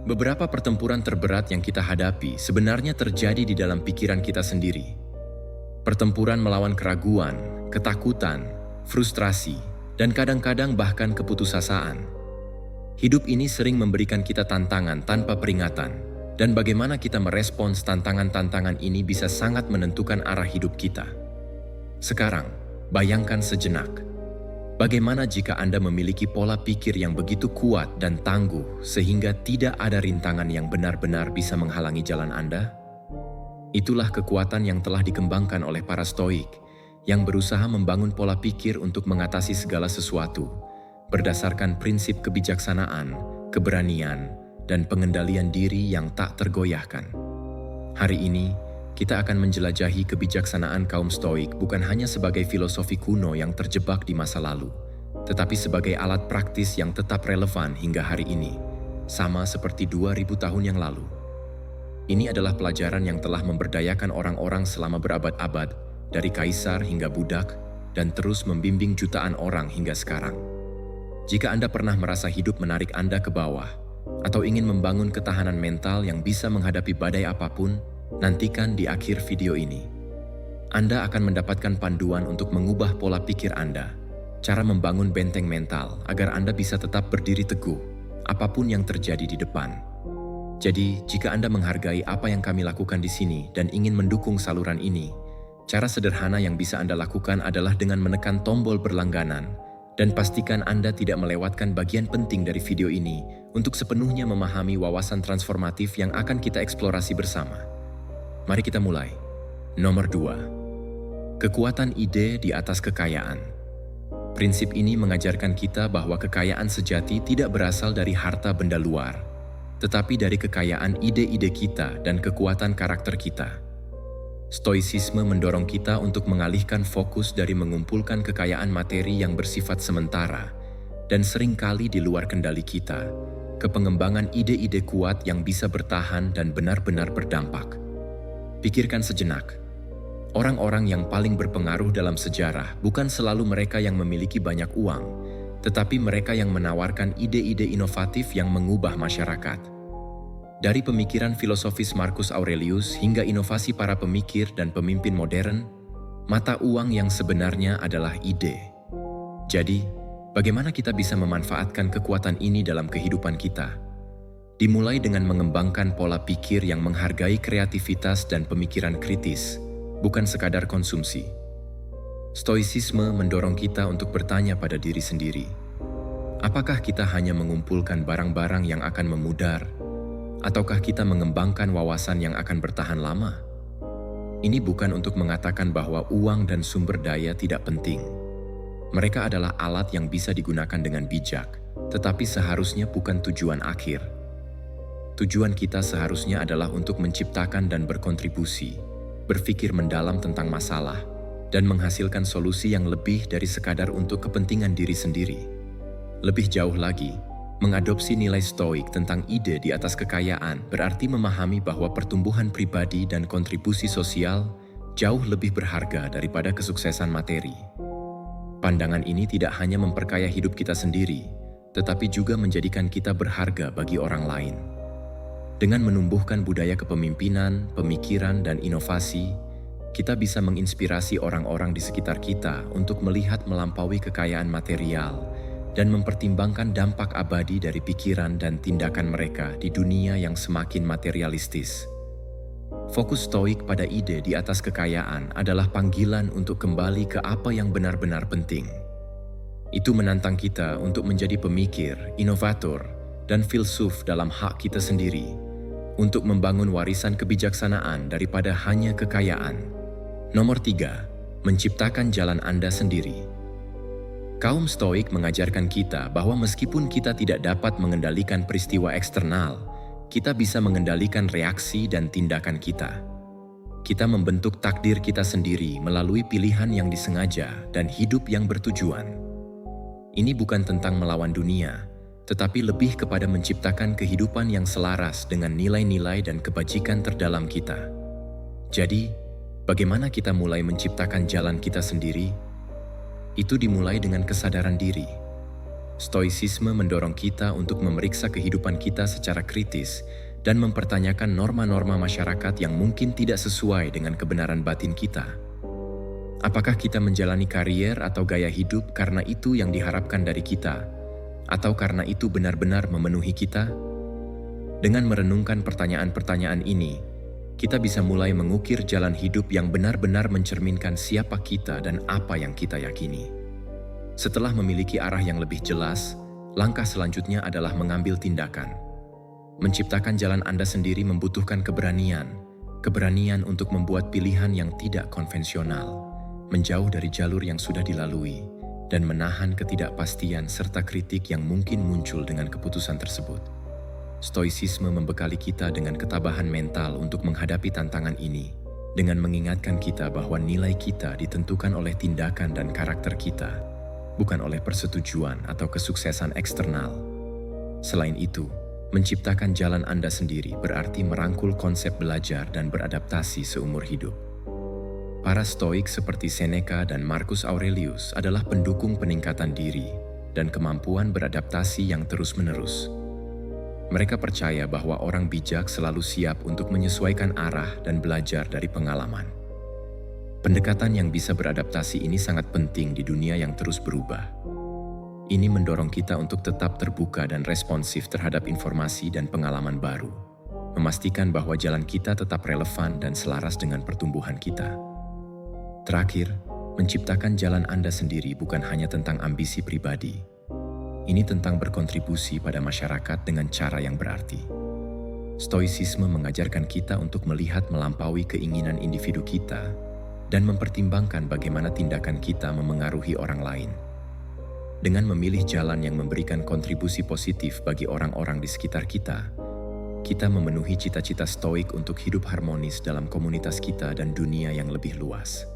Beberapa pertempuran terberat yang kita hadapi sebenarnya terjadi di dalam pikiran kita sendiri. Pertempuran melawan keraguan, ketakutan, frustrasi, dan kadang-kadang bahkan keputusasaan. Hidup ini sering memberikan kita tantangan tanpa peringatan, dan bagaimana kita merespons tantangan-tantangan ini bisa sangat menentukan arah hidup kita. Sekarang, bayangkan sejenak. Bagaimana jika Anda memiliki pola pikir yang begitu kuat dan tangguh sehingga tidak ada rintangan yang benar-benar bisa menghalangi jalan Anda? Itulah kekuatan yang telah dikembangkan oleh para Stoik yang berusaha membangun pola pikir untuk mengatasi segala sesuatu berdasarkan prinsip kebijaksanaan, keberanian, dan pengendalian diri yang tak tergoyahkan. Hari ini, kita akan menjelajahi kebijaksanaan kaum Stoik bukan hanya sebagai filosofi kuno yang terjebak di masa lalu, tetapi sebagai alat praktis yang tetap relevan hingga hari ini, sama seperti 2000 tahun yang lalu. Ini adalah pelajaran yang telah memberdayakan orang-orang selama berabad-abad, dari kaisar hingga budak, dan terus membimbing jutaan orang hingga sekarang. Jika Anda pernah merasa hidup menarik Anda ke bawah, atau ingin membangun ketahanan mental yang bisa menghadapi badai apapun, nantikan di akhir video ini. Anda akan mendapatkan panduan untuk mengubah pola pikir Anda, cara membangun benteng mental agar Anda bisa tetap berdiri teguh, apapun yang terjadi di depan. Jadi, jika Anda menghargai apa yang kami lakukan di sini dan ingin mendukung saluran ini, cara sederhana yang bisa Anda lakukan adalah dengan menekan tombol berlangganan dan pastikan Anda tidak melewatkan bagian penting dari video ini untuk sepenuhnya memahami wawasan transformatif yang akan kita eksplorasi bersama. Mari kita mulai. Nomor 2. Kekuatan ide di atas kekayaan. Prinsip ini mengajarkan kita bahwa kekayaan sejati tidak berasal dari harta benda luar, tetapi dari kekayaan ide-ide kita dan kekuatan karakter kita. Stoicisme mendorong kita untuk mengalihkan fokus dari mengumpulkan kekayaan materi yang bersifat sementara dan seringkali di luar kendali kita, ke pengembangan ide-ide kuat yang bisa bertahan dan benar-benar berdampak. Pikirkan sejenak. Orang-orang yang paling berpengaruh dalam sejarah bukan selalu mereka yang memiliki banyak uang, tetapi mereka yang menawarkan ide-ide inovatif yang mengubah masyarakat. Dari pemikiran filosofis Marcus Aurelius hingga inovasi para pemikir dan pemimpin modern, mata uang yang sebenarnya adalah ide. Jadi, bagaimana kita bisa memanfaatkan kekuatan ini dalam kehidupan kita? Dimulai dengan mengembangkan pola pikir yang menghargai kreativitas dan pemikiran kritis, bukan sekadar konsumsi. Stoicisme mendorong kita untuk bertanya pada diri sendiri, apakah kita hanya mengumpulkan barang-barang yang akan memudar, ataukah kita mengembangkan wawasan yang akan bertahan lama? Ini bukan untuk mengatakan bahwa uang dan sumber daya tidak penting. Mereka adalah alat yang bisa digunakan dengan bijak, tetapi seharusnya bukan tujuan akhir. Tujuan kita seharusnya adalah untuk menciptakan dan berkontribusi, berpikir mendalam tentang masalah, dan menghasilkan solusi yang lebih dari sekadar untuk kepentingan diri sendiri. Lebih jauh lagi, mengadopsi nilai stoik tentang ide di atas kekayaan berarti memahami bahwa pertumbuhan pribadi dan kontribusi sosial jauh lebih berharga daripada kesuksesan materi. Pandangan ini tidak hanya memperkaya hidup kita sendiri, tetapi juga menjadikan kita berharga bagi orang lain. Dengan menumbuhkan budaya kepemimpinan, pemikiran, dan inovasi, kita bisa menginspirasi orang-orang di sekitar kita untuk melihat melampaui kekayaan material dan mempertimbangkan dampak abadi dari pikiran dan tindakan mereka di dunia yang semakin materialistis. Fokus stoik pada ide di atas kekayaan adalah panggilan untuk kembali ke apa yang benar-benar penting. Itu menantang kita untuk menjadi pemikir, inovator, dan filsuf dalam hak kita sendiri, untuk membangun warisan kebijaksanaan daripada hanya kekayaan. Nomor 3, menciptakan jalan Anda sendiri. Kaum Stoik mengajarkan kita bahwa meskipun kita tidak dapat mengendalikan peristiwa eksternal, kita bisa mengendalikan reaksi dan tindakan kita. Kita membentuk takdir kita sendiri melalui pilihan yang disengaja dan hidup yang bertujuan. Ini bukan tentang melawan dunia, tetapi lebih kepada menciptakan kehidupan yang selaras dengan nilai-nilai dan kebajikan terdalam kita. Jadi, bagaimana kita mulai menciptakan jalan kita sendiri? Itu dimulai dengan kesadaran diri. Stoicisme mendorong kita untuk memeriksa kehidupan kita secara kritis dan mempertanyakan norma-norma masyarakat yang mungkin tidak sesuai dengan kebenaran batin kita. Apakah kita menjalani karier atau gaya hidup karena itu yang diharapkan dari kita, atau karena itu benar-benar memenuhi kita? Dengan merenungkan pertanyaan-pertanyaan ini, kita bisa mulai mengukir jalan hidup yang benar-benar mencerminkan siapa kita dan apa yang kita yakini. Setelah memiliki arah yang lebih jelas, langkah selanjutnya adalah mengambil tindakan. Menciptakan jalan Anda sendiri membutuhkan keberanian untuk membuat pilihan yang tidak konvensional, menjauh dari jalur yang sudah dilalui, dan menahan ketidakpastian serta kritik yang mungkin muncul dengan keputusan tersebut. Stoicisme membekali kita dengan ketabahan mental untuk menghadapi tantangan ini, dengan mengingatkan kita bahwa nilai kita ditentukan oleh tindakan dan karakter kita, bukan oleh persetujuan atau kesuksesan eksternal. Selain itu, menciptakan jalan Anda sendiri berarti merangkul konsep belajar dan beradaptasi seumur hidup. Para Stoik seperti Seneca dan Marcus Aurelius adalah pendukung peningkatan diri dan kemampuan beradaptasi yang terus-menerus. Mereka percaya bahwa orang bijak selalu siap untuk menyesuaikan arah dan belajar dari pengalaman. Pendekatan yang bisa beradaptasi ini sangat penting di dunia yang terus berubah. Ini mendorong kita untuk tetap terbuka dan responsif terhadap informasi dan pengalaman baru, memastikan bahwa jalan kita tetap relevan dan selaras dengan pertumbuhan kita. Terakhir, menciptakan jalan Anda sendiri bukan hanya tentang ambisi pribadi. Ini tentang berkontribusi pada masyarakat dengan cara yang berarti. Stoicisme mengajarkan kita untuk melihat melampaui keinginan individu kita dan mempertimbangkan bagaimana tindakan kita memengaruhi orang lain. Dengan memilih jalan yang memberikan kontribusi positif bagi orang-orang di sekitar kita, kita memenuhi cita-cita Stoik untuk hidup harmonis dalam komunitas kita dan dunia yang lebih luas.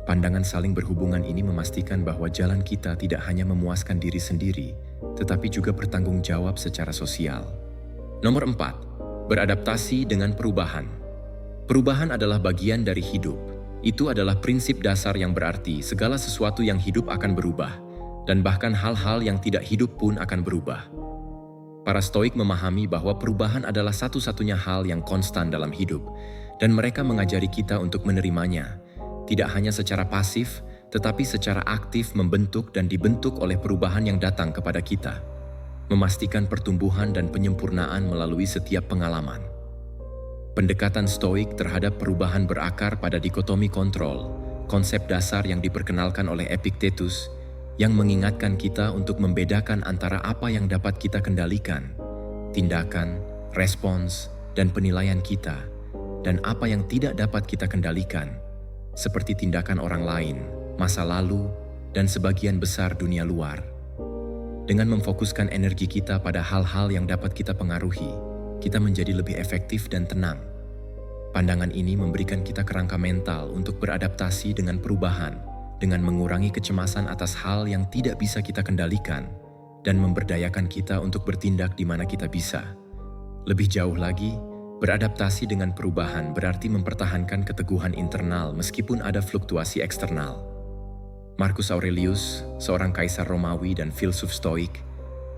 Pandangan saling berhubungan ini memastikan bahwa jalan kita tidak hanya memuaskan diri sendiri, tetapi juga bertanggung jawab secara sosial. Nomor 4, beradaptasi dengan perubahan. Perubahan adalah bagian dari hidup. Itu adalah prinsip dasar yang berarti segala sesuatu yang hidup akan berubah, dan bahkan hal-hal yang tidak hidup pun akan berubah. Para Stoik memahami bahwa perubahan adalah satu-satunya hal yang konstan dalam hidup, dan mereka mengajari kita untuk menerimanya, tidak hanya secara pasif, tetapi secara aktif membentuk dan dibentuk oleh perubahan yang datang kepada kita, memastikan pertumbuhan dan penyempurnaan melalui setiap pengalaman. Pendekatan Stoik terhadap perubahan berakar pada dikotomi kontrol, konsep dasar yang diperkenalkan oleh Epictetus, yang mengingatkan kita untuk membedakan antara apa yang dapat kita kendalikan, tindakan, respons, dan penilaian kita, dan apa yang tidak dapat kita kendalikan, seperti tindakan orang lain, masa lalu, dan sebagian besar dunia luar. Dengan memfokuskan energi kita pada hal-hal yang dapat kita pengaruhi, kita menjadi lebih efektif dan tenang. Pandangan ini memberikan kita kerangka mental untuk beradaptasi dengan perubahan, dengan mengurangi kecemasan atas hal yang tidak bisa kita kendalikan, dan memberdayakan kita untuk bertindak di mana kita bisa. Lebih jauh lagi, beradaptasi dengan perubahan berarti mempertahankan keteguhan internal meskipun ada fluktuasi eksternal. Marcus Aurelius, seorang kaisar Romawi dan filsuf Stoik,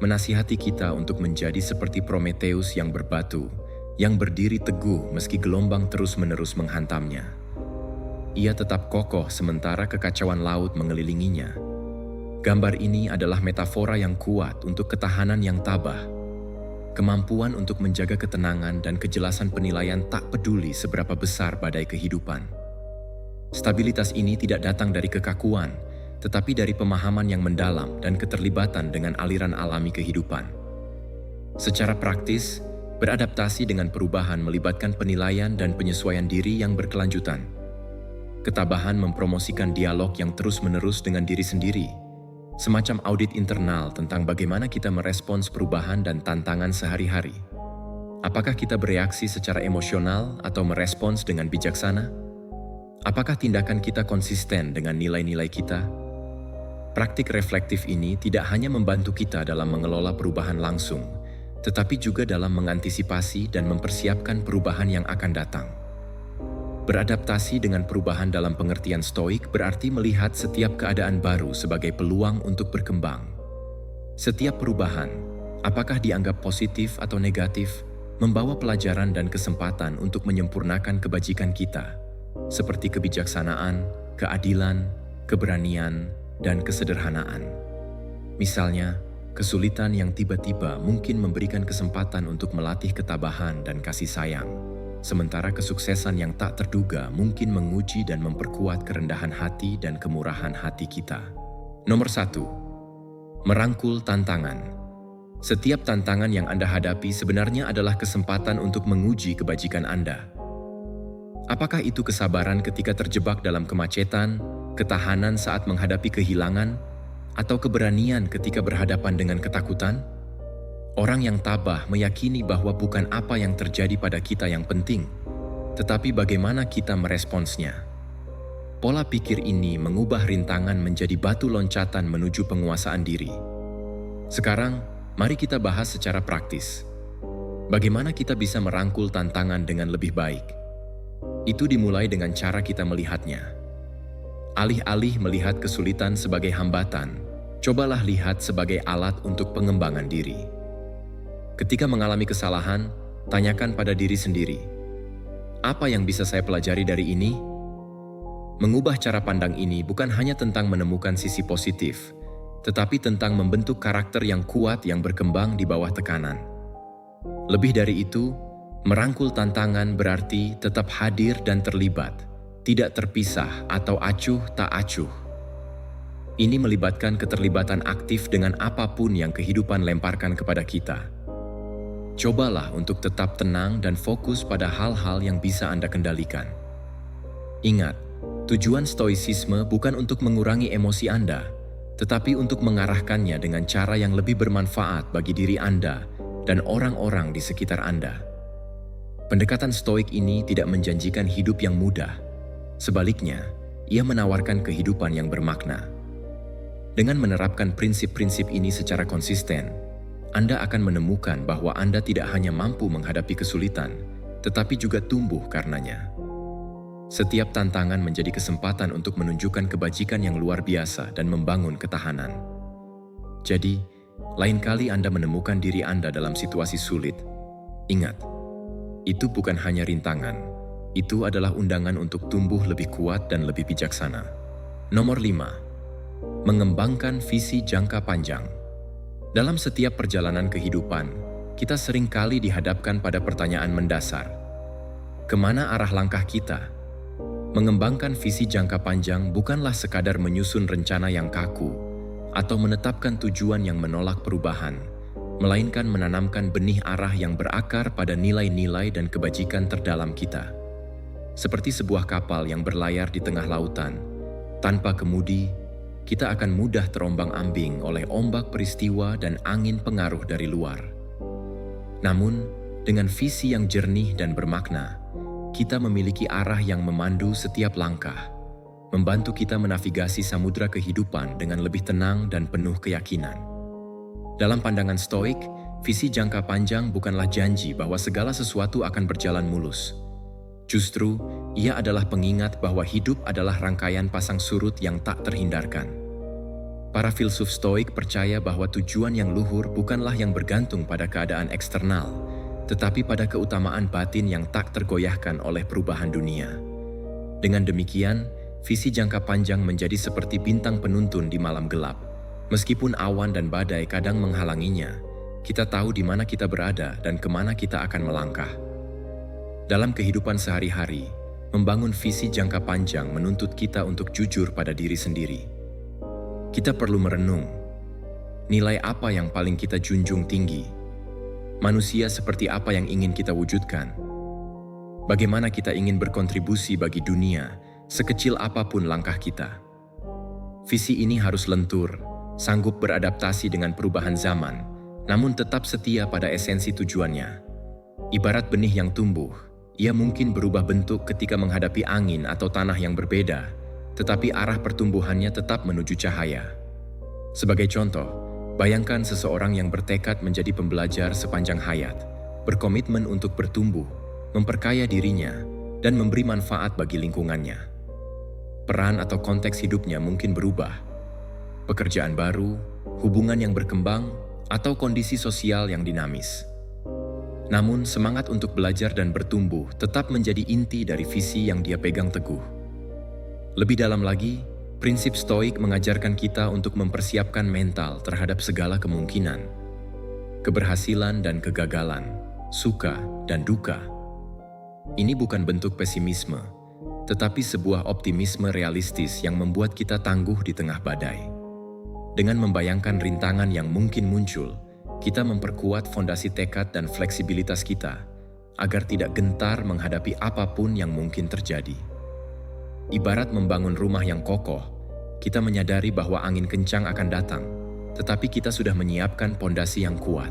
menasihati kita untuk menjadi seperti Prometheus yang berbatu, yang berdiri teguh meski gelombang terus-menerus menghantamnya. Ia tetap kokoh sementara kekacauan laut mengelilinginya. Gambar ini adalah metafora yang kuat untuk ketahanan yang tabah, kemampuan untuk menjaga ketenangan dan kejelasan penilaian tak peduli seberapa besar badai kehidupan. Stabilitas ini tidak datang dari kekakuan, tetapi dari pemahaman yang mendalam dan keterlibatan dengan aliran alami kehidupan. Secara praktis, beradaptasi dengan perubahan melibatkan penilaian dan penyesuaian diri yang berkelanjutan. Ketabahan mempromosikan dialog yang terus-menerus dengan diri sendiri, semacam audit internal tentang bagaimana kita merespons perubahan dan tantangan sehari-hari. Apakah kita bereaksi secara emosional atau merespons dengan bijaksana? Apakah tindakan kita konsisten dengan nilai-nilai kita? Praktik reflektif ini tidak hanya membantu kita dalam mengelola perubahan langsung, tetapi juga dalam mengantisipasi dan mempersiapkan perubahan yang akan datang. Beradaptasi dengan perubahan dalam pengertian Stoik berarti melihat setiap keadaan baru sebagai peluang untuk berkembang. Setiap perubahan, apakah dianggap positif atau negatif, membawa pelajaran dan kesempatan untuk menyempurnakan kebajikan kita, seperti kebijaksanaan, keadilan, keberanian, dan kesederhanaan. Misalnya, kesulitan yang tiba-tiba mungkin memberikan kesempatan untuk melatih ketabahan dan kasih sayang, sementara kesuksesan yang tak terduga mungkin menguji dan memperkuat kerendahan hati dan kemurahan hati kita. Nomor 1. Merangkul tantangan. Setiap tantangan yang Anda hadapi sebenarnya adalah kesempatan untuk menguji kebajikan Anda. Apakah itu kesabaran ketika terjebak dalam kemacetan, ketahanan saat menghadapi kehilangan, atau keberanian ketika berhadapan dengan ketakutan? Orang yang tabah meyakini bahwa bukan apa yang terjadi pada kita yang penting, tetapi bagaimana kita meresponsnya. Pola pikir ini mengubah rintangan menjadi batu loncatan menuju penguasaan diri. Sekarang, mari kita bahas secara praktis. Bagaimana kita bisa merangkul tantangan dengan lebih baik? Itu dimulai dengan cara kita melihatnya. Alih-alih melihat kesulitan sebagai hambatan, cobalah lihat sebagai alat untuk pengembangan diri. Ketika mengalami kesalahan, tanyakan pada diri sendiri, apa yang bisa saya pelajari dari ini? Mengubah cara pandang ini bukan hanya tentang menemukan sisi positif, tetapi tentang membentuk karakter yang kuat yang berkembang di bawah tekanan. Lebih dari itu, merangkul tantangan berarti tetap hadir dan terlibat, tidak terpisah atau acuh tak acuh. Ini melibatkan keterlibatan aktif dengan apapun yang kehidupan lemparkan kepada kita. Cobalah untuk tetap tenang dan fokus pada hal-hal yang bisa Anda kendalikan. Ingat, tujuan stoicisme bukan untuk mengurangi emosi Anda, tetapi untuk mengarahkannya dengan cara yang lebih bermanfaat bagi diri Anda dan orang-orang di sekitar Anda. Pendekatan stoik ini tidak menjanjikan hidup yang mudah. Sebaliknya, ia menawarkan kehidupan yang bermakna. Dengan menerapkan prinsip-prinsip ini secara konsisten, Anda akan menemukan bahwa Anda tidak hanya mampu menghadapi kesulitan, tetapi juga tumbuh karenanya. Setiap tantangan menjadi kesempatan untuk menunjukkan kebajikan yang luar biasa dan membangun ketahanan. Jadi, lain kali Anda menemukan diri Anda dalam situasi sulit, ingat, itu bukan hanya rintangan, itu adalah undangan untuk tumbuh lebih kuat dan lebih bijaksana. Nomor 5. Mengembangkan visi jangka panjang. Dalam setiap perjalanan kehidupan, kita sering kali dihadapkan pada pertanyaan mendasar. Kemana arah langkah kita? Mengembangkan visi jangka panjang bukanlah sekadar menyusun rencana yang kaku atau menetapkan tujuan yang menolak perubahan, melainkan menanamkan benih arah yang berakar pada nilai-nilai dan kebajikan terdalam kita. Seperti sebuah kapal yang berlayar di tengah lautan, tanpa kemudi, kita akan mudah terombang-ambing oleh ombak peristiwa dan angin pengaruh dari luar. Namun, dengan visi yang jernih dan bermakna, kita memiliki arah yang memandu setiap langkah, membantu kita menavigasi samudra kehidupan dengan lebih tenang dan penuh keyakinan. Dalam pandangan stoik, visi jangka panjang bukanlah janji bahwa segala sesuatu akan berjalan mulus. Justru, ia adalah pengingat bahwa hidup adalah rangkaian pasang surut yang tak terhindarkan. Para filsuf stoik percaya bahwa tujuan yang luhur bukanlah yang bergantung pada keadaan eksternal, tetapi pada keutamaan batin yang tak tergoyahkan oleh perubahan dunia. Dengan demikian, visi jangka panjang menjadi seperti bintang penuntun di malam gelap. Meskipun awan dan badai kadang menghalanginya, kita tahu di mana kita berada dan kemana kita akan melangkah. Dalam kehidupan sehari-hari, membangun visi jangka panjang menuntut kita untuk jujur pada diri sendiri. Kita perlu merenung, nilai apa yang paling kita junjung tinggi? Manusia seperti apa yang ingin kita wujudkan? Bagaimana kita ingin berkontribusi bagi dunia, sekecil apapun langkah kita? Visi ini harus lentur, sanggup beradaptasi dengan perubahan zaman, namun tetap setia pada esensi tujuannya. Ibarat benih yang tumbuh, ia mungkin berubah bentuk ketika menghadapi angin atau tanah yang berbeda, tetapi arah pertumbuhannya tetap menuju cahaya. Sebagai contoh, bayangkan seseorang yang bertekad menjadi pembelajar sepanjang hayat, berkomitmen untuk bertumbuh, memperkaya dirinya, dan memberi manfaat bagi lingkungannya. Peran atau konteks hidupnya mungkin berubah. Pekerjaan baru, hubungan yang berkembang, atau kondisi sosial yang dinamis. Namun, semangat untuk belajar dan bertumbuh tetap menjadi inti dari visi yang dia pegang teguh. Lebih dalam lagi, prinsip Stoik mengajarkan kita untuk mempersiapkan mental terhadap segala kemungkinan, keberhasilan dan kegagalan, suka dan duka. Ini bukan bentuk pesimisme, tetapi sebuah optimisme realistis yang membuat kita tangguh di tengah badai. Dengan membayangkan rintangan yang mungkin muncul, kita memperkuat fondasi tekad dan fleksibilitas kita agar tidak gentar menghadapi apapun yang mungkin terjadi. Ibarat membangun rumah yang kokoh, kita menyadari bahwa angin kencang akan datang, tetapi kita sudah menyiapkan fondasi yang kuat.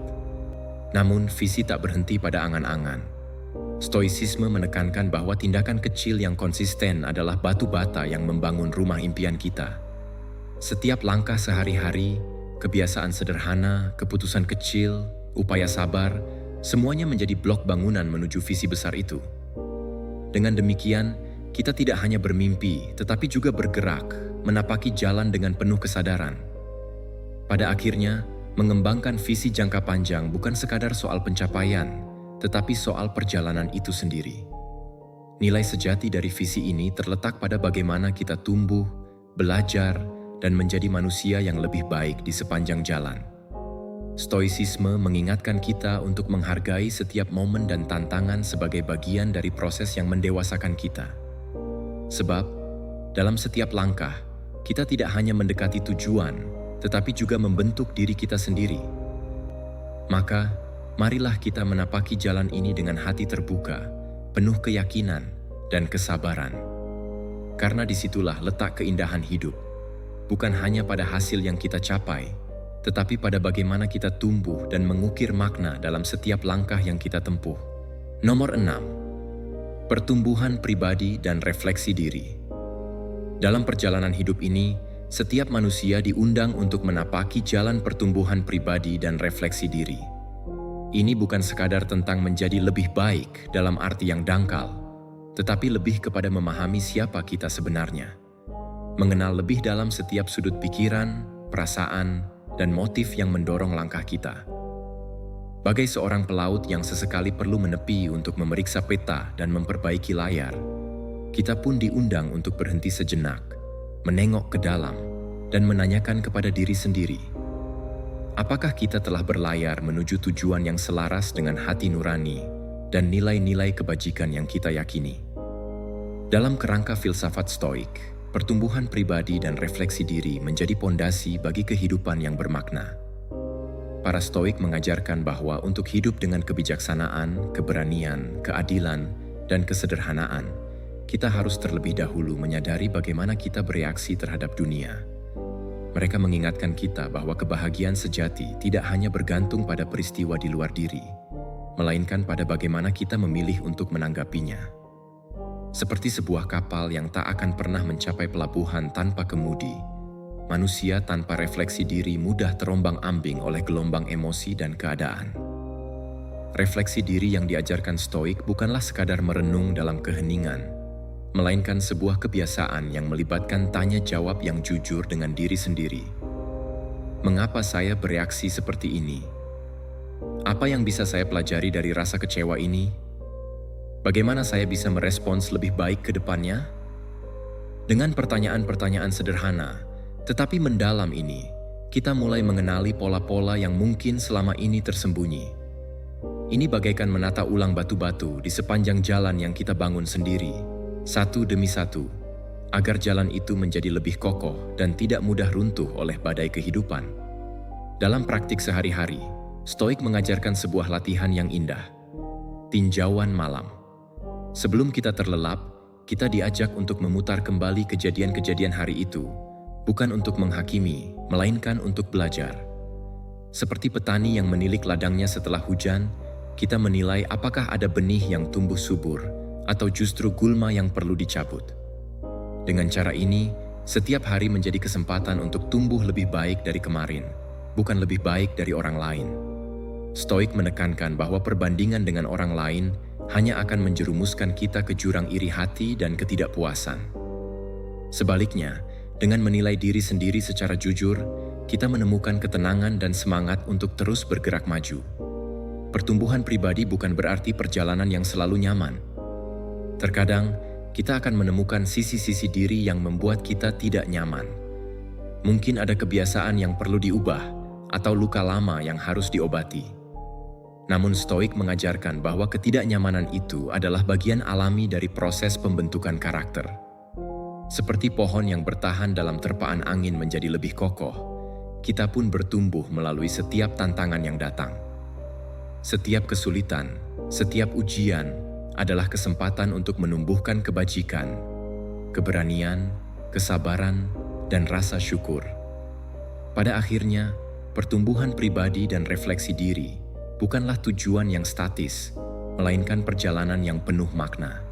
Namun, visi tak berhenti pada angan-angan. Stoicisme menekankan bahwa tindakan kecil yang konsisten adalah batu bata yang membangun rumah impian kita. Setiap langkah sehari-hari, kebiasaan sederhana, keputusan kecil, upaya sabar, semuanya menjadi blok bangunan menuju visi besar itu. Dengan demikian, kita tidak hanya bermimpi, tetapi juga bergerak, menapaki jalan dengan penuh kesadaran. Pada akhirnya, mengembangkan visi jangka panjang bukan sekadar soal pencapaian, tetapi soal perjalanan itu sendiri. Nilai sejati dari visi ini terletak pada bagaimana kita tumbuh, belajar, dan menjadi manusia yang lebih baik di sepanjang jalan. Stoicisme mengingatkan kita untuk menghargai setiap momen dan tantangan sebagai bagian dari proses yang mendewasakan kita. Sebab, dalam setiap langkah, kita tidak hanya mendekati tujuan, tetapi juga membentuk diri kita sendiri. Maka, marilah kita menapaki jalan ini dengan hati terbuka, penuh keyakinan dan kesabaran. Karena disitulah letak keindahan hidup. Bukan hanya pada hasil yang kita capai, tetapi pada bagaimana kita tumbuh dan mengukir makna dalam setiap langkah yang kita tempuh. Nomor 6. Pertumbuhan pribadi dan refleksi diri. Dalam perjalanan hidup ini, setiap manusia diundang untuk menapaki jalan pertumbuhan pribadi dan refleksi diri. Ini bukan sekadar tentang menjadi lebih baik dalam arti yang dangkal, tetapi lebih kepada memahami siapa kita sebenarnya. Mengenal lebih dalam setiap sudut pikiran, perasaan, dan motif yang mendorong langkah kita. Bagai seorang pelaut yang sesekali perlu menepi untuk memeriksa peta dan memperbaiki layar, kita pun diundang untuk berhenti sejenak, menengok ke dalam, dan menanyakan kepada diri sendiri, apakah kita telah berlayar menuju tujuan yang selaras dengan hati nurani dan nilai-nilai kebajikan yang kita yakini? Dalam kerangka filsafat Stoik, pertumbuhan pribadi dan refleksi diri menjadi pondasi bagi kehidupan yang bermakna. Para Stoik mengajarkan bahwa untuk hidup dengan kebijaksanaan, keberanian, keadilan, dan kesederhanaan, kita harus terlebih dahulu menyadari bagaimana kita bereaksi terhadap dunia. Mereka mengingatkan kita bahwa kebahagiaan sejati tidak hanya bergantung pada peristiwa di luar diri, melainkan pada bagaimana kita memilih untuk menanggapinya. Seperti sebuah kapal yang tak akan pernah mencapai pelabuhan tanpa kemudi, manusia tanpa refleksi diri mudah terombang-ambing oleh gelombang emosi dan keadaan. Refleksi diri yang diajarkan Stoik bukanlah sekadar merenung dalam keheningan, melainkan sebuah kebiasaan yang melibatkan tanya jawab yang jujur dengan diri sendiri. Mengapa saya bereaksi seperti ini? Apa yang bisa saya pelajari dari rasa kecewa ini? Bagaimana saya bisa merespons lebih baik ke depannya? Dengan pertanyaan-pertanyaan sederhana, tetapi mendalam ini, kita mulai mengenali pola-pola yang mungkin selama ini tersembunyi. Ini bagaikan menata ulang batu-batu di sepanjang jalan yang kita bangun sendiri, satu demi satu, agar jalan itu menjadi lebih kokoh dan tidak mudah runtuh oleh badai kehidupan. Dalam praktik sehari-hari, Stoik mengajarkan sebuah latihan yang indah, tinjauan malam. Sebelum kita terlelap, kita diajak untuk memutar kembali kejadian-kejadian hari itu, bukan untuk menghakimi, melainkan untuk belajar. Seperti petani yang menilik ladangnya setelah hujan, kita menilai apakah ada benih yang tumbuh subur, atau justru gulma yang perlu dicabut. Dengan cara ini, setiap hari menjadi kesempatan untuk tumbuh lebih baik dari kemarin, bukan lebih baik dari orang lain. Stoik menekankan bahwa perbandingan dengan orang lain hanya akan menjerumuskan kita ke jurang iri hati dan ketidakpuasan. Sebaliknya, dengan menilai diri sendiri secara jujur, kita menemukan ketenangan dan semangat untuk terus bergerak maju. Pertumbuhan pribadi bukan berarti perjalanan yang selalu nyaman. Terkadang, kita akan menemukan sisi-sisi diri yang membuat kita tidak nyaman. Mungkin ada kebiasaan yang perlu diubah, atau luka lama yang harus diobati. Namun Stoik mengajarkan bahwa ketidaknyamanan itu adalah bagian alami dari proses pembentukan karakter. Seperti pohon yang bertahan dalam terpaan angin menjadi lebih kokoh, kita pun bertumbuh melalui setiap tantangan yang datang. Setiap kesulitan, setiap ujian adalah kesempatan untuk menumbuhkan kebajikan, keberanian, kesabaran, dan rasa syukur. Pada akhirnya, pertumbuhan pribadi dan refleksi diri bukanlah tujuan yang statis, melainkan perjalanan yang penuh makna.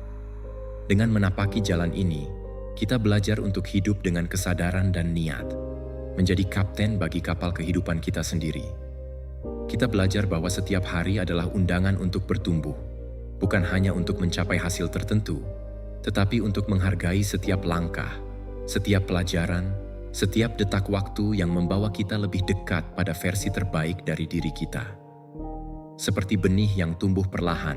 Dengan menapaki jalan ini, kita belajar untuk hidup dengan kesadaran dan niat, menjadi kapten bagi kapal kehidupan kita sendiri. Kita belajar bahwa setiap hari adalah undangan untuk bertumbuh, bukan hanya untuk mencapai hasil tertentu, tetapi untuk menghargai setiap langkah, setiap pelajaran, setiap detak waktu yang membawa kita lebih dekat pada versi terbaik dari diri kita. Seperti benih yang tumbuh perlahan,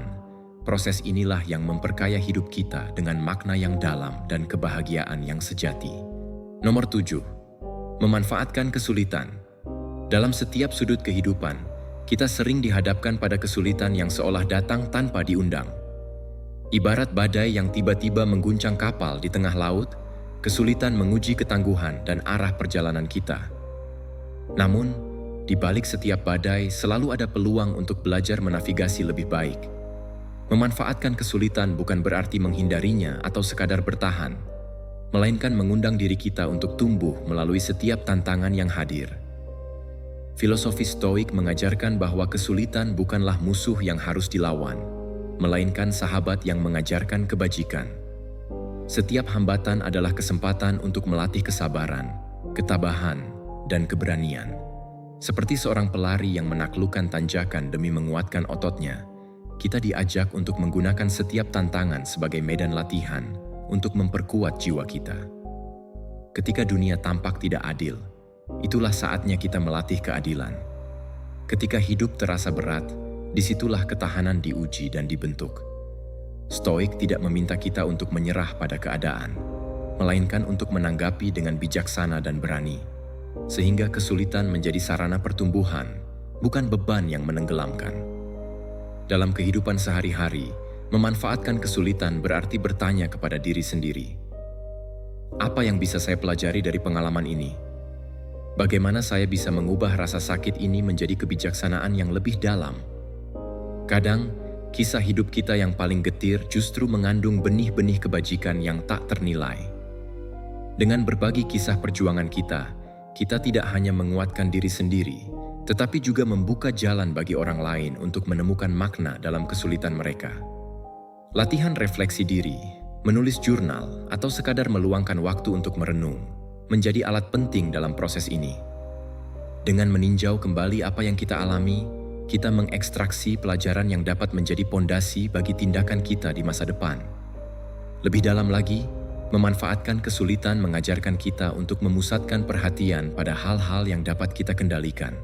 proses inilah yang memperkaya hidup kita dengan makna yang dalam dan kebahagiaan yang sejati. Nomor 7. Memanfaatkan kesulitan. Dalam setiap sudut kehidupan, kita sering dihadapkan pada kesulitan yang seolah datang tanpa diundang. Ibarat badai yang tiba-tiba mengguncang kapal di tengah laut, kesulitan menguji ketangguhan dan arah perjalanan kita. Namun, di balik setiap badai selalu ada peluang untuk belajar menavigasi lebih baik. Memanfaatkan kesulitan bukan berarti menghindarinya atau sekadar bertahan, melainkan mengundang diri kita untuk tumbuh melalui setiap tantangan yang hadir. Filosofi Stoik mengajarkan bahwa kesulitan bukanlah musuh yang harus dilawan, melainkan sahabat yang mengajarkan kebajikan. Setiap hambatan adalah kesempatan untuk melatih kesabaran, ketabahan, dan keberanian. Seperti seorang pelari yang menaklukkan tanjakan demi menguatkan ototnya, kita diajak untuk menggunakan setiap tantangan sebagai medan latihan untuk memperkuat jiwa kita. Ketika dunia tampak tidak adil, itulah saatnya kita melatih keadilan. Ketika hidup terasa berat, disitulah ketahanan diuji dan dibentuk. Stoik tidak meminta kita untuk menyerah pada keadaan, melainkan untuk menanggapi dengan bijaksana dan berani, sehingga kesulitan menjadi sarana pertumbuhan, bukan beban yang menenggelamkan. Dalam kehidupan sehari-hari, memanfaatkan kesulitan berarti bertanya kepada diri sendiri. Apa yang bisa saya pelajari dari pengalaman ini? Bagaimana saya bisa mengubah rasa sakit ini menjadi kebijaksanaan yang lebih dalam? Kadang, kisah hidup kita yang paling getir justru mengandung benih-benih kebajikan yang tak ternilai. Dengan berbagi kisah perjuangan kita tidak hanya menguatkan diri sendiri, tetapi juga membuka jalan bagi orang lain untuk menemukan makna dalam kesulitan mereka. Latihan refleksi diri, menulis jurnal, atau sekadar meluangkan waktu untuk merenung, menjadi alat penting dalam proses ini. Dengan meninjau kembali apa yang kita alami, kita mengekstraksi pelajaran yang dapat menjadi pondasi bagi tindakan kita di masa depan. Lebih dalam lagi, memanfaatkan kesulitan mengajarkan kita untuk memusatkan perhatian pada hal-hal yang dapat kita kendalikan.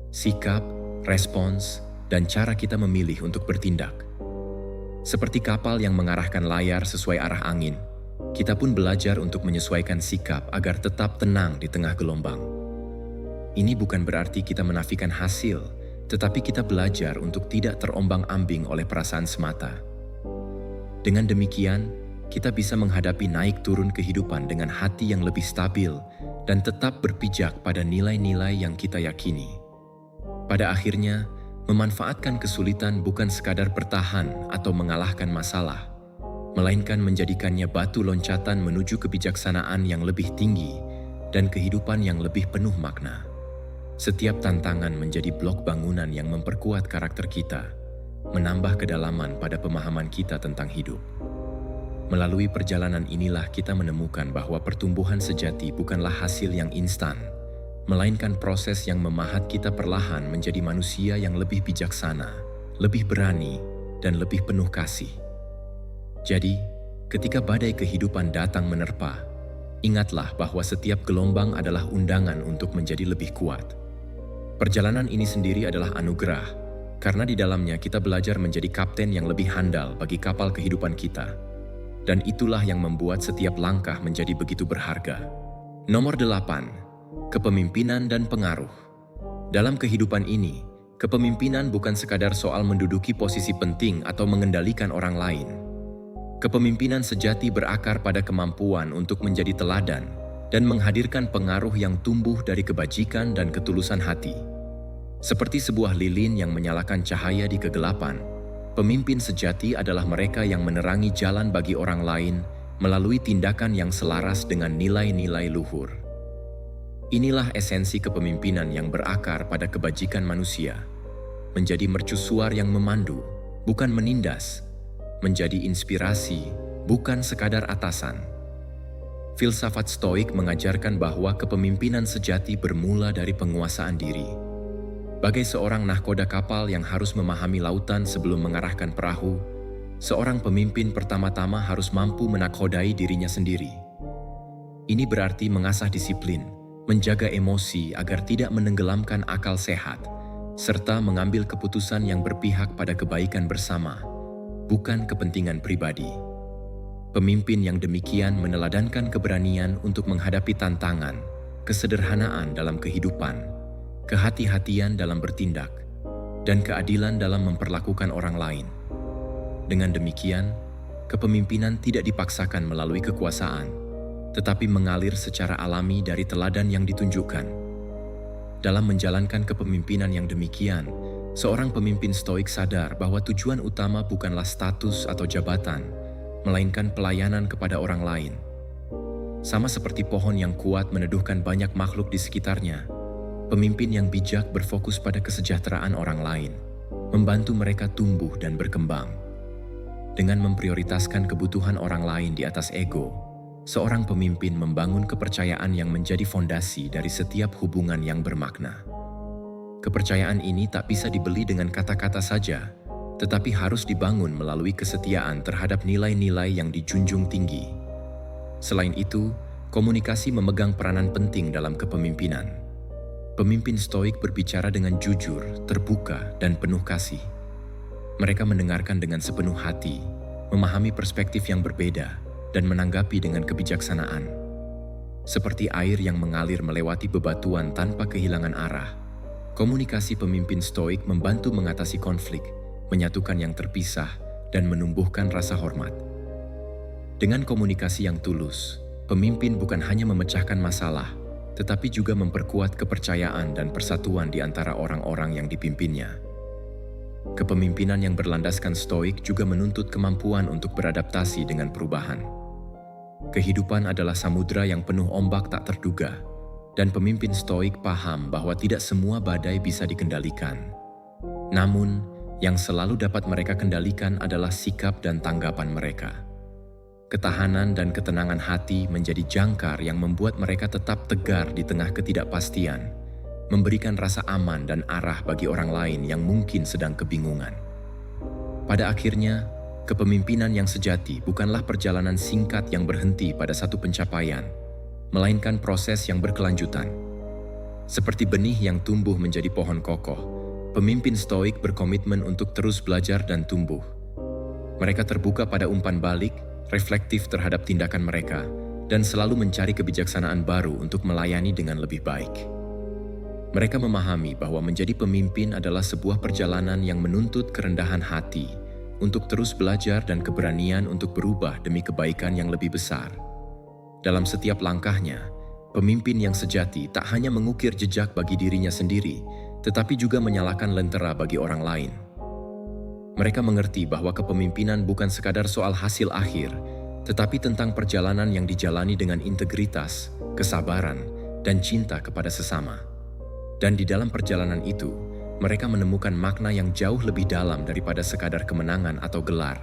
Sikap, respons, dan cara kita memilih untuk bertindak. Seperti kapal yang mengarahkan layar sesuai arah angin, kita pun belajar untuk menyesuaikan sikap agar tetap tenang di tengah gelombang. Ini bukan berarti kita menafikan hasil, tetapi kita belajar untuk tidak terombang-ambing oleh perasaan semata. Dengan demikian, kita bisa menghadapi naik turun kehidupan dengan hati yang lebih stabil dan tetap berpijak pada nilai-nilai yang kita yakini. Pada akhirnya, memanfaatkan kesulitan bukan sekadar bertahan atau mengalahkan masalah, melainkan menjadikannya batu loncatan menuju kebijaksanaan yang lebih tinggi dan kehidupan yang lebih penuh makna. Setiap tantangan menjadi blok bangunan yang memperkuat karakter kita, menambah kedalaman pada pemahaman kita tentang hidup. Melalui perjalanan inilah kita menemukan bahwa pertumbuhan sejati bukanlah hasil yang instan, melainkan proses yang memahat kita perlahan menjadi manusia yang lebih bijaksana, lebih berani, dan lebih penuh kasih. Jadi, ketika badai kehidupan datang menerpa, Ingatlah bahwa setiap gelombang adalah undangan untuk menjadi lebih kuat. Perjalanan ini sendiri adalah anugerah, karena di dalamnya kita belajar menjadi kapten yang lebih handal bagi kapal kehidupan kita. Dan itulah yang membuat setiap langkah menjadi begitu berharga. Nomor 8. Kepemimpinan dan pengaruh. Dalam kehidupan ini, kepemimpinan bukan sekadar soal menduduki posisi penting atau mengendalikan orang lain. Kepemimpinan sejati berakar pada kemampuan untuk menjadi teladan dan menghadirkan pengaruh yang tumbuh dari kebajikan dan ketulusan hati. Seperti sebuah lilin yang menyalakan cahaya di kegelapan, pemimpin sejati adalah mereka yang menerangi jalan bagi orang lain melalui tindakan yang selaras dengan nilai-nilai luhur. Inilah esensi kepemimpinan yang berakar pada kebajikan manusia, menjadi mercusuar yang memandu, bukan menindas, menjadi inspirasi, bukan sekadar atasan. Filsafat Stoik mengajarkan bahwa kepemimpinan sejati bermula dari penguasaan diri. Bagai seorang nahkoda kapal yang harus memahami lautan sebelum mengarahkan perahu, seorang pemimpin pertama-tama harus mampu menakhodai dirinya sendiri. Ini berarti mengasah disiplin, menjaga emosi agar tidak menenggelamkan akal sehat, serta mengambil keputusan yang berpihak pada kebaikan bersama, bukan kepentingan pribadi. Pemimpin yang demikian meneladankan keberanian untuk menghadapi tantangan, kesederhanaan dalam kehidupan, kehati-hatian dalam bertindak, dan keadilan dalam memperlakukan orang lain. Dengan demikian, kepemimpinan tidak dipaksakan melalui kekuasaan, tetapi mengalir secara alami dari teladan yang ditunjukkan. Dalam menjalankan kepemimpinan yang demikian, seorang pemimpin Stoik sadar bahwa tujuan utama bukanlah status atau jabatan, melainkan pelayanan kepada orang lain. Sama seperti pohon yang kuat meneduhkan banyak makhluk di sekitarnya, pemimpin yang bijak berfokus pada kesejahteraan orang lain, membantu mereka tumbuh dan berkembang. Dengan memprioritaskan kebutuhan orang lain di atas ego, seorang pemimpin membangun kepercayaan yang menjadi fondasi dari setiap hubungan yang bermakna. Kepercayaan ini tak bisa dibeli dengan kata-kata saja, tetapi harus dibangun melalui kesetiaan terhadap nilai-nilai yang dijunjung tinggi. Selain itu, komunikasi memegang peranan penting dalam kepemimpinan. Pemimpin Stoik berbicara dengan jujur, terbuka, dan penuh kasih. Mereka mendengarkan dengan sepenuh hati, memahami perspektif yang berbeda, dan menanggapi dengan kebijaksanaan. Seperti air yang mengalir melewati bebatuan tanpa kehilangan arah, komunikasi pemimpin Stoik membantu mengatasi konflik, menyatukan yang terpisah, dan menumbuhkan rasa hormat. Dengan komunikasi yang tulus, pemimpin bukan hanya memecahkan masalah, tetapi juga memperkuat kepercayaan dan persatuan di antara orang-orang yang dipimpinnya. Kepemimpinan yang berlandaskan Stoik juga menuntut kemampuan untuk beradaptasi dengan perubahan. Kehidupan adalah samudra yang penuh ombak tak terduga, dan pemimpin Stoik paham bahwa tidak semua badai bisa dikendalikan. Namun, yang selalu dapat mereka kendalikan adalah sikap dan tanggapan mereka. Ketahanan dan ketenangan hati menjadi jangkar yang membuat mereka tetap tegar di tengah ketidakpastian, memberikan rasa aman dan arah bagi orang lain yang mungkin sedang kebingungan. Pada akhirnya, kepemimpinan yang sejati bukanlah perjalanan singkat yang berhenti pada satu pencapaian, melainkan proses yang berkelanjutan. Seperti benih yang tumbuh menjadi pohon kokoh, pemimpin Stoik berkomitmen untuk terus belajar dan tumbuh. Mereka terbuka pada umpan balik, reflektif terhadap tindakan mereka, dan selalu mencari kebijaksanaan baru untuk melayani dengan lebih baik. Mereka memahami bahwa menjadi pemimpin adalah sebuah perjalanan yang menuntut kerendahan hati untuk terus belajar dan keberanian untuk berubah demi kebaikan yang lebih besar. Dalam setiap langkahnya, pemimpin yang sejati tak hanya mengukir jejak bagi dirinya sendiri, tetapi juga menyalakan lentera bagi orang lain. Mereka mengerti bahwa kepemimpinan bukan sekadar soal hasil akhir, tetapi tentang perjalanan yang dijalani dengan integritas, kesabaran, dan cinta kepada sesama. Dan di dalam perjalanan itu, mereka menemukan makna yang jauh lebih dalam daripada sekadar kemenangan atau gelar,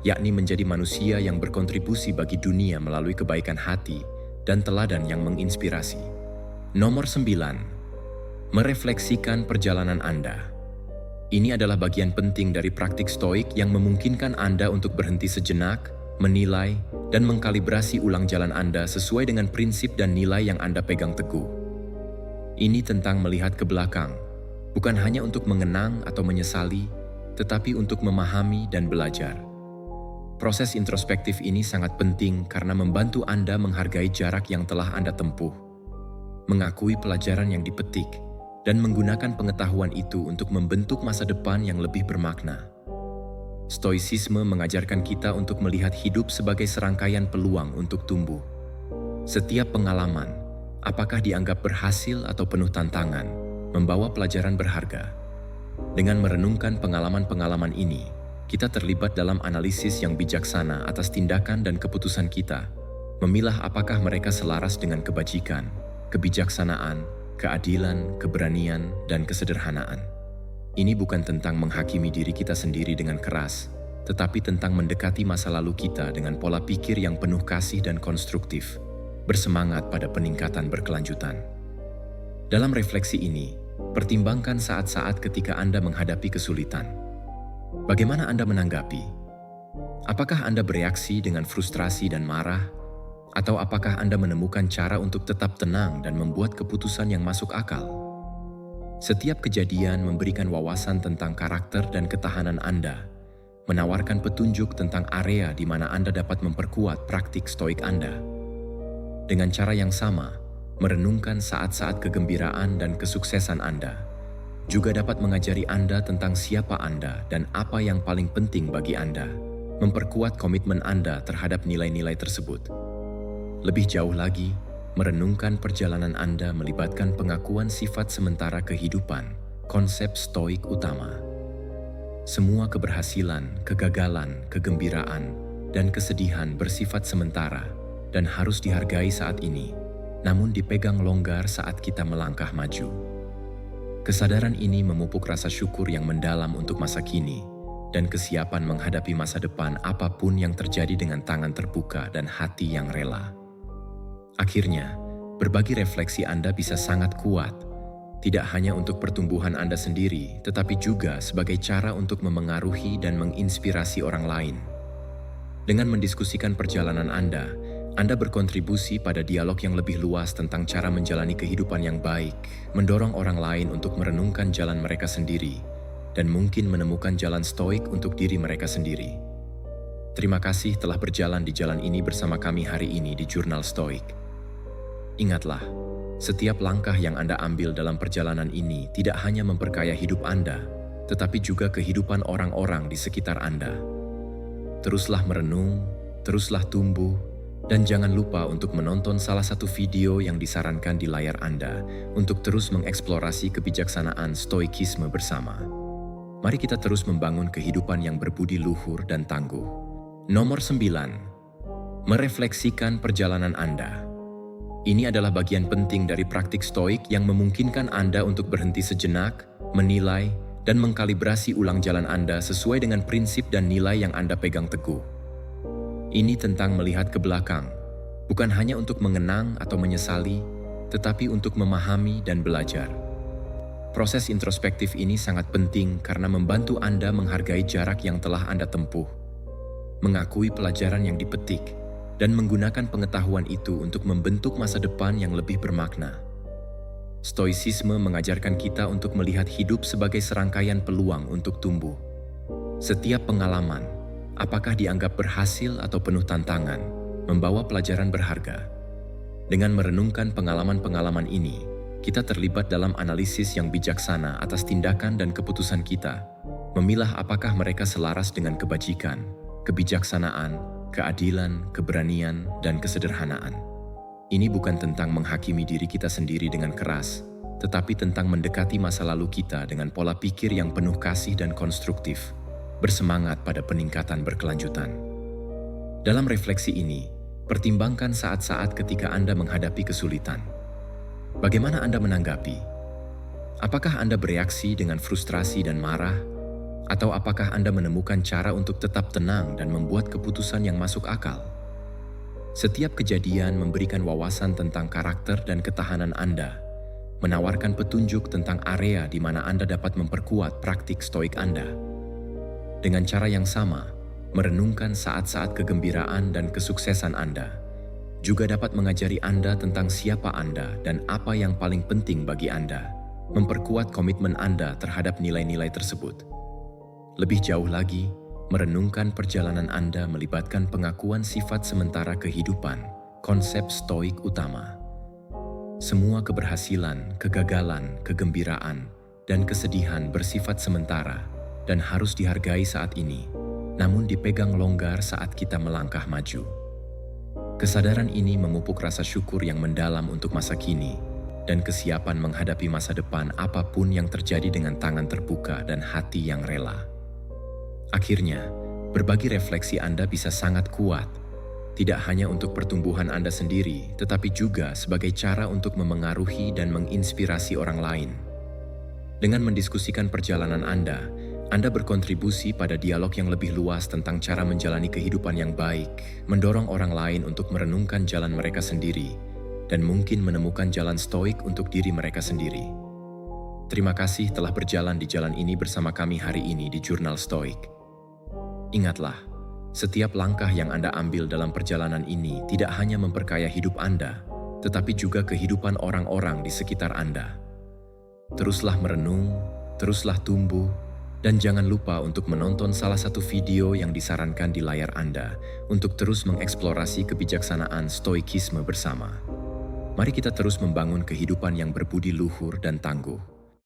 yakni menjadi manusia yang berkontribusi bagi dunia melalui kebaikan hati dan teladan yang menginspirasi. Nomor 9. Merefleksikan perjalanan Anda. Ini adalah bagian penting dari praktik Stoik yang memungkinkan Anda untuk berhenti sejenak, menilai, dan mengkalibrasi ulang jalan Anda sesuai dengan prinsip dan nilai yang Anda pegang teguh. Ini tentang melihat ke belakang, bukan hanya untuk mengenang atau menyesali, tetapi untuk memahami dan belajar. Proses introspektif ini sangat penting karena membantu Anda menghargai jarak yang telah Anda tempuh, mengakui pelajaran yang dipetik, dan menggunakan pengetahuan itu untuk membentuk masa depan yang lebih bermakna. Stoicisme mengajarkan kita untuk melihat hidup sebagai serangkaian peluang untuk tumbuh. Setiap pengalaman, apakah dianggap berhasil atau penuh tantangan, membawa pelajaran berharga. Dengan merenungkan pengalaman-pengalaman ini, kita terlibat dalam analisis yang bijaksana atas tindakan dan keputusan kita, memilah apakah mereka selaras dengan kebajikan, kebijaksanaan, keadilan, keberanian, dan kesederhanaan. Ini bukan tentang menghakimi diri kita sendiri dengan keras, tetapi tentang mendekati masa lalu kita dengan pola pikir yang penuh kasih dan konstruktif, bersemangat pada peningkatan berkelanjutan. Dalam refleksi ini, pertimbangkan saat-saat ketika Anda menghadapi kesulitan. Bagaimana Anda menanggapi? Apakah Anda bereaksi dengan frustrasi dan marah? Atau apakah Anda menemukan cara untuk tetap tenang dan membuat keputusan yang masuk akal? Setiap kejadian memberikan wawasan tentang karakter dan ketahanan Anda, menawarkan petunjuk tentang area di mana Anda dapat memperkuat praktik stoik Anda. Dengan cara yang sama, merenungkan saat-saat kegembiraan dan kesuksesan Anda, juga dapat mengajari Anda tentang siapa Anda dan apa yang paling penting bagi Anda, memperkuat komitmen Anda terhadap nilai-nilai tersebut. Lebih jauh lagi, merenungkan perjalanan Anda melibatkan pengakuan sifat sementara kehidupan, konsep stoik utama. Semua keberhasilan, kegagalan, kegembiraan, dan kesedihan bersifat sementara dan harus dihargai saat ini, namun dipegang longgar saat kita melangkah maju. Kesadaran ini memupuk rasa syukur yang mendalam untuk masa kini dan kesiapan menghadapi masa depan apapun yang terjadi dengan tangan terbuka dan hati yang rela. Akhirnya, berbagi refleksi Anda bisa sangat kuat, tidak hanya untuk pertumbuhan Anda sendiri, tetapi juga sebagai cara untuk memengaruhi dan menginspirasi orang lain. Dengan mendiskusikan perjalanan Anda berkontribusi pada dialog yang lebih luas tentang cara menjalani kehidupan yang baik, mendorong orang lain untuk merenungkan jalan mereka sendiri, dan mungkin menemukan jalan stoik untuk diri mereka sendiri. Terima kasih telah berjalan di jalan ini bersama kami hari ini di Jurnal Stoik. Ingatlah, setiap langkah yang Anda ambil dalam perjalanan ini tidak hanya memperkaya hidup Anda, tetapi juga kehidupan orang-orang di sekitar Anda. Teruslah merenung, teruslah tumbuh, dan jangan lupa untuk menonton salah satu video yang disarankan di layar Anda untuk terus mengeksplorasi kebijaksanaan stoikisme bersama. Mari kita terus membangun kehidupan yang berbudi luhur dan tangguh. Nomor 9. Merefleksikan perjalanan Anda. Ini adalah bagian penting dari praktik stoik yang memungkinkan Anda untuk berhenti sejenak, menilai, dan mengkalibrasi ulang jalan Anda sesuai dengan prinsip dan nilai yang Anda pegang teguh. Ini tentang melihat ke belakang, bukan hanya untuk mengenang atau menyesali, tetapi untuk memahami dan belajar. Proses introspektif ini sangat penting karena membantu Anda menghargai jarak yang telah Anda tempuh, mengakui pelajaran yang dipetik, dan menggunakan pengetahuan itu untuk membentuk masa depan yang lebih bermakna. Stoicisme mengajarkan kita untuk melihat hidup sebagai serangkaian peluang untuk tumbuh. Setiap pengalaman, apakah dianggap berhasil atau penuh tantangan, membawa pelajaran berharga. Dengan merenungkan pengalaman-pengalaman ini, kita terlibat dalam analisis yang bijaksana atas tindakan dan keputusan kita, memilah apakah mereka selaras dengan kebajikan, kebijaksanaan, keadilan, keberanian, dan kesederhanaan. Ini bukan tentang menghakimi diri kita sendiri dengan keras, tetapi tentang mendekati masa lalu kita dengan pola pikir yang penuh kasih dan konstruktif, bersemangat pada peningkatan berkelanjutan. Dalam refleksi ini, pertimbangkan saat-saat ketika Anda menghadapi kesulitan. Bagaimana Anda menanggapi? Apakah Anda bereaksi dengan frustrasi dan marah? Atau apakah Anda menemukan cara untuk tetap tenang dan membuat keputusan yang masuk akal? Setiap kejadian memberikan wawasan tentang karakter dan ketahanan Anda, menawarkan petunjuk tentang area di mana Anda dapat memperkuat praktik stoik Anda. Dengan cara yang sama, Merenungkan saat-saat kegembiraan dan kesuksesan Anda juga dapat mengajari Anda tentang siapa Anda dan apa yang paling penting bagi Anda, memperkuat komitmen Anda terhadap nilai-nilai tersebut. Lebih jauh lagi, merenungkan perjalanan Anda melibatkan pengakuan sifat sementara kehidupan, konsep stoik utama. Semua keberhasilan, kegagalan, kegembiraan, dan kesedihan bersifat sementara dan harus dihargai saat ini, namun dipegang longgar saat kita melangkah maju. Kesadaran ini memupuk rasa syukur yang mendalam untuk masa kini dan kesiapan menghadapi masa depan apapun yang terjadi dengan tangan terbuka dan hati yang rela. Akhirnya, berbagi refleksi Anda bisa sangat kuat, tidak hanya untuk pertumbuhan Anda sendiri, tetapi juga sebagai cara untuk memengaruhi dan menginspirasi orang lain. Dengan mendiskusikan perjalanan Anda berkontribusi pada dialog yang lebih luas tentang cara menjalani kehidupan yang baik, mendorong orang lain untuk merenungkan jalan mereka sendiri, dan mungkin menemukan jalan stoik untuk diri mereka sendiri. Terima kasih telah berjalan di jalan ini bersama kami hari ini di Jurnal Stoik. Ingatlah, setiap langkah yang Anda ambil dalam perjalanan ini tidak hanya memperkaya hidup Anda, tetapi juga kehidupan orang-orang di sekitar Anda. Teruslah merenung, teruslah tumbuh, dan jangan lupa untuk menonton salah satu video yang disarankan di layar Anda untuk terus mengeksplorasi kebijaksanaan stoikisme bersama. Mari kita terus membangun kehidupan yang berbudi luhur dan tangguh.